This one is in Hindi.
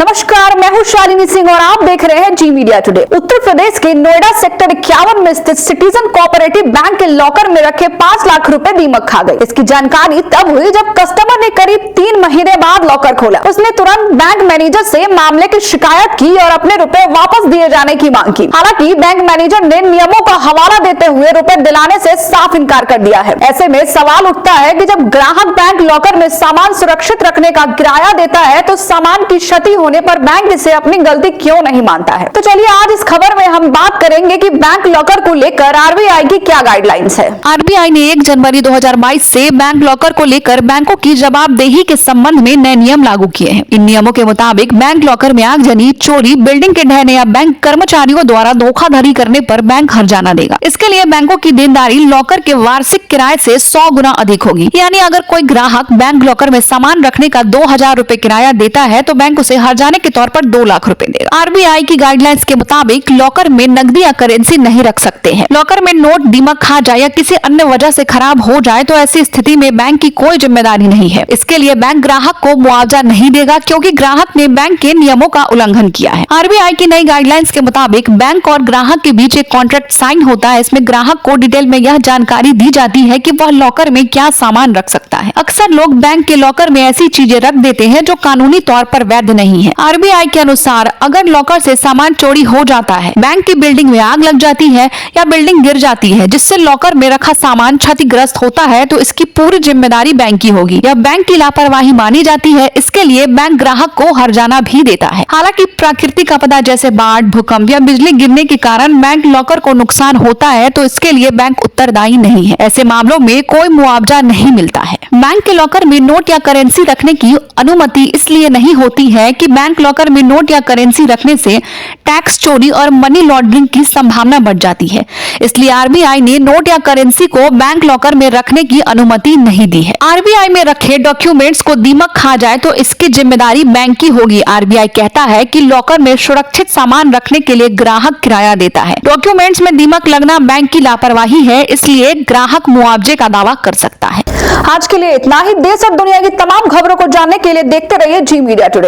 नमस्कार, मैं हूं शालिनी सिंह और आप देख रहे हैं जी मीडिया टुडे। उत्तर प्रदेश के नोएडा सेक्टर 51 में स्थित सिटीजन कोऑपरेटिव बैंक के लॉकर में रखे 5 लाख रुपए दीमक खा गए। इसकी जानकारी तब हुई जब कस्टमर ने करीब 3 महीने बाद लॉकर खोला। उसने तुरंत बैंक मैनेजर से मामले की शिकायत की और अपने रुपए वापस दिए जाने की मांग की। हालांकि बैंक मैनेजर ने नियमों का हवाला देते हुए रुपए दिलाने से साफ इनकार कर दिया है। ऐसे में सवाल उठता है कि जब ग्राहक बैंक लॉकर में सामान सुरक्षित रखने का किराया देता है तो सामान की क्षति होने पर बैंक इसे अपनी गलती क्यों नहीं मानता है। तो चलिए आज इस खबर में हम बात करेंगे कि बैंक लॉकर को लेकर आरबीआई की क्या गाइडलाइंस है। आरबीआई ने 1 जनवरी 2022 से बैंक लॉकर को लेकर बैंकों की जवाबदेही के संबंध में नए नियम लागू किए हैं। इन नियमों के मुताबिक बैंक लॉकर में आगजनी, चोरी, बिल्डिंग के ढहने या बैंक कर्मचारियों द्वारा धोखाधड़ी करने पर बैंक हर्जाना देगा। इसके लिए बैंकों की देनदारी लॉकर के वार्षिक किराए से 100 गुना अधिक होगी। यानी अगर कोई ग्राहक बैंक लॉकर में सामान रखने का 2000 रुपए किराया देता है तो बैंक उसे हर्जाने के तौर पर 2 लाख रुपए देगा। आरबीआई की गाइडलाइंस के मुताबिक लॉकर में नकदी या करेंसी नहीं रख सकते हैं। लॉकर में नोट दीमक खा जाए या किसी अन्य वजह से खराब हो जाए तो ऐसी स्थिति में बैंक की कोई जिम्मेदारी नहीं है। इसके लिए बैंक ग्राहक को मुआवजा नहीं देगा क्योंकि ग्राहक ने बैंक के नियमों का उल्लंघन किया है। आरबीआई की नई गाइडलाइंस के मुताबिक बैंक और ग्राहक के बीच एक कॉन्ट्रैक्ट साइन होता है। इसमें ग्राहक को डिटेल में यह जानकारी दी जाती है कि वह लॉकर में क्या सामान रख सकता है। अक्सर लोग बैंक के लॉकर में ऐसी चीजें रख देते हैं जो कानूनी तौर पर वैध नहीं है। आरबीआई के अनुसार अगर लॉकर से सामान चोरी हो जाता है, बैंक की बिल्डिंग में आग लग जाती है या बिल्डिंग गिर जाती है जिससे लॉकर में रखा सामान क्षतिग्रस्त होता है तो इसकी पूरी जिम्मेदारी बैंक की होगी। यह बैंक की लापरवाही मानी जाती है। इसके लिए बैंक ग्राहक को हर्जाना भी देता है। हालांकि प्राकृतिक आपदा जैसे बाढ़, भूकंप या बिजली गिरने के कारण बैंक लॉकर को नुकसान होता है तो इसके लिए बैंक उत्तरदायी नहीं है। ऐसे मामलों में कोई मुआवजा नहीं मिलता है। बैंक के लॉकर में नोट या करेंसी रखने की अनुमति इसलिए नहीं होती है कि बैंक लॉकर में नोट या करेंसी रखने से टैक्स चोरी और मनी लॉन्ड्रिंग की संभावना बढ़ जाती है। इसलिए आरबीआई ने नोट या करेंसी को बैंक लॉकर में रखने की अनुमति नहीं दी है। आरबीआई में रखे डॉक्यूमेंट्स को दीमक खा जाए तो इसकी जिम्मेदारी बैंक की होगी। आरबीआई कहता है कि लॉकर में सुरक्षित सामान रखने के लिए ग्राहक किराया देता है। डॉक्यूमेंट्स में दीमक लगना बैंक की लापरवाही है, इसलिए ग्राहक मुआवजे का दावा कर सकता है। आज के लिए इतना ही। देश और दुनिया की तमाम खबरों को जानने के लिए देखते रहिए जी मीडिया टुडे।